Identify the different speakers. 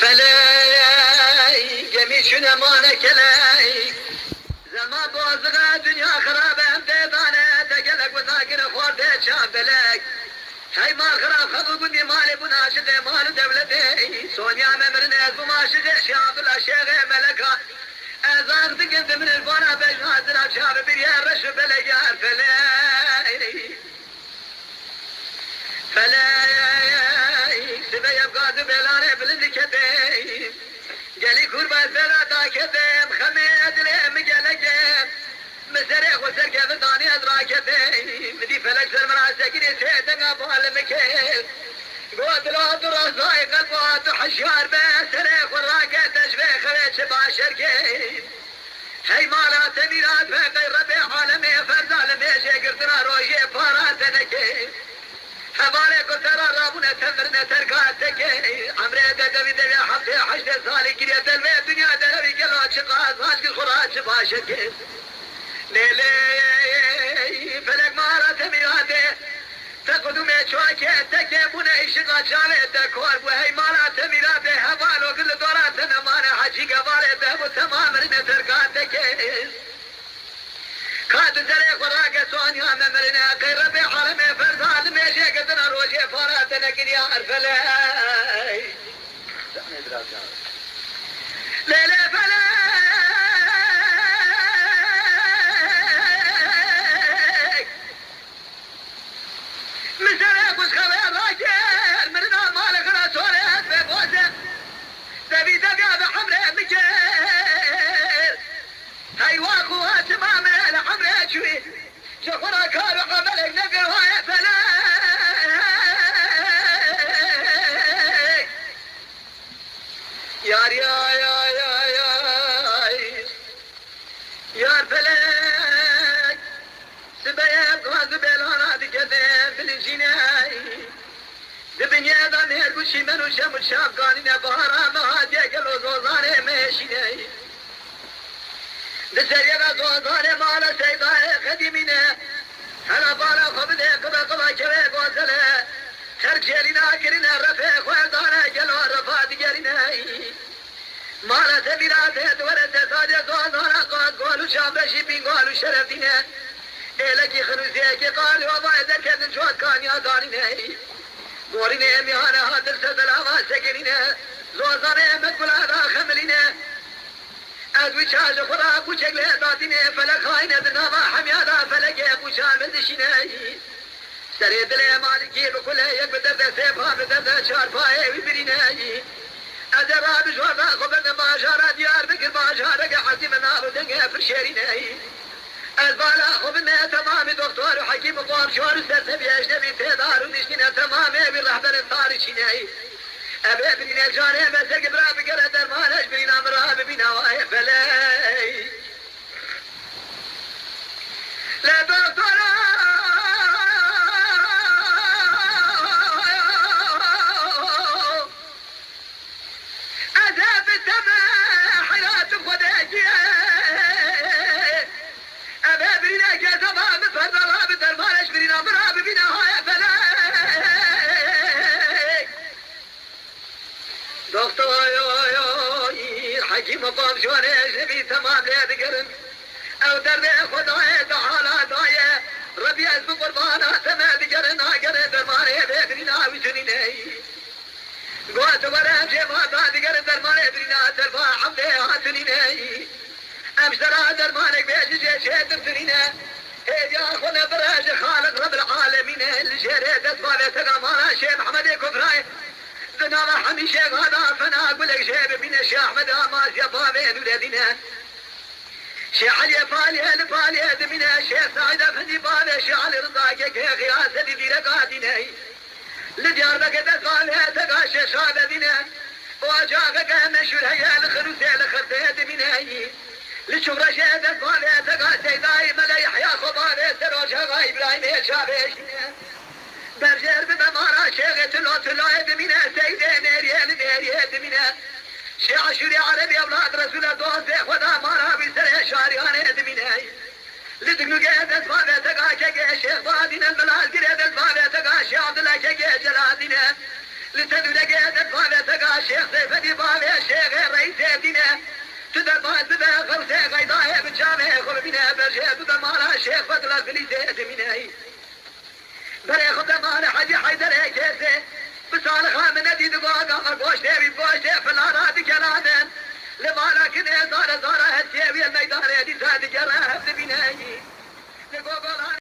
Speaker 1: فلاي جميل شنو مالك لاي زمان بوزغا دنيا خرابة بيضانة تقلق وذاكر خورتي شابلك هاي ما خراب خذوا قدي مالي بناشده مال دولتي سونيا ممرنة بماشده شاب الاشياء ملكا ازار دقنت من البنا بجنازل شاب بريا رش بلقار فلاي فلاي سبا يبقى دبلانه بلدكتي قالي كربا زرا داكتي خميد لي مقلقين مسرح وسرقة بطاني أدراكتي مدي فلك سر مراسكني سيدنا بالمكيل قوت لا دراساي قلبات حشار بسرح وراقة تشبه خليش باشركي هاي مالا تميرات فقي ربي عالمي فرزال ميشي قرطنا روشي فاراتنكي حبالي قرطنا رابونا تمرنا تركاتك عمري دبي دبي حفتي حشد صالي كريت البيت دنيا دربي قلوات شقاز هاشك الخراج باشركي ليلي فلك مارا تميراته تقدم شوكي تكيبون عشقا جالي تكور وهي مارا تميراته هبالو كل دوراتنا مانا حجي قبالي دهبو تمام رنا تركاتك كاد زريق وراقة سوانيا ممرنا غير ربي حرمي فرزال ميشي قدنا روشي فاراتنا كريا عرفلاي ليلي فلاي مسرق وسخوي راجل مرنا مالك راسولك ببوسه تبي تقع بحمره مجيل هاي واخوها تمامه لحمره شوي شخرا كانوا عملك نقل هاي فلاي يار يار فلاي سبيب غاز بيلانا دكتين بالجناي دبنيا دان هرقوشي منو شمل شابقانينا بهارا مهاديا قلو زوزاني ميشيني دسريبا زوزاني مالا سيداي قديميني هلا بالا خبدي قبا كوي قوزلي خرق جيلينا كرينا رفيق وردانا قلو رفا دقريني مالا تبيراتي دورة تادي زوزانا قولو شابشي بين قولو شرفيني لكي خنوزيكي قال وضع ذكر جواد كان يادانيني قوليني ميهانا هادر سدلاما سكريني زوزاني مدبل هذا خمليني ادوي شاج خدا بوچك لهداتيني فلك خاينة دناما حميادا فلك بوچا مدشيني سري دلي مالكي بكل يك بدرد سيبها بدرد شارفاي وبريني ادرا بجوارنا خبرنا ماجارا ديار بكر ماجارا حسيم نارو دنگا فرشيريني البالا خبنا تمام دكتور وحكيم قوار شوار سرسبي اجنبي تدار ونشتنا تمام بالرهبر الطارشيني ابي برين الجاري مسك برا بقرا درمان اجبرين امرها ببنا واي فلاي لا دكتور اذهب التما حياة خداجي أبابرنا كذبها بفضلها بدرمان أشبرنا مرها ببنا هاي فلاي دكتور حكيم قام شواني أجنبي تمام لي ذكرن أو دربي خداي تعالى داية ربي أسب قربانا تما ذكرن هاكرن درمان أبابرنا وشريني قوات ورم جماعة ذكرن درمان أبابرنا ترفع حمدي هاتنيني امشترى درمانك بيش شيء ترترينا يا اخونا براج خالق رب العالمين اللي شريت اسباب تقامانا شيخ محمد كفراي دناما حمي شيخ هذا فانا اقول لك شيء بين الشيخ احمد اماس يا بابين ولادنا شيخ علي فالي الفالي دمنا شيخ سعيد افندي بابي شيخ علي رضاك يا خياسه دي رقادنا لديار بك تقال تقاشي شاب دينا واجاك مشهور هيا الخروسي لخرتي دمنا لشوف رشيد الفالي تقاسي دايما لا يحيا خبالي سروجها ابراهيم شابيش برجر بمارا شيخ تلو دمنا سيدي نيريا دمنا شيخ عشوري عربي اولاد رسول الله خدا مارا بسر شاريان دمنا لدقنو قيد الفالي تقاشي شيخ بادين الملاز قريد الفالي تقاشي عبد الله جلادنا لتدو قيد الفالي تقاشي شيخ سيفدي بابي الشيخ رئيس دينه تدبا تبا غرسه غيضاء بجامع خلبنا برجه تدمار الشيخ فضل الفليسه دمينه بري خدمان حاجي حيدر كيسه بصالحه من ندي دقاقا قوشته ببوشته فلارات كلامن لما لكن زار هالسيبي الميدان دي سادي جرى هبد بناي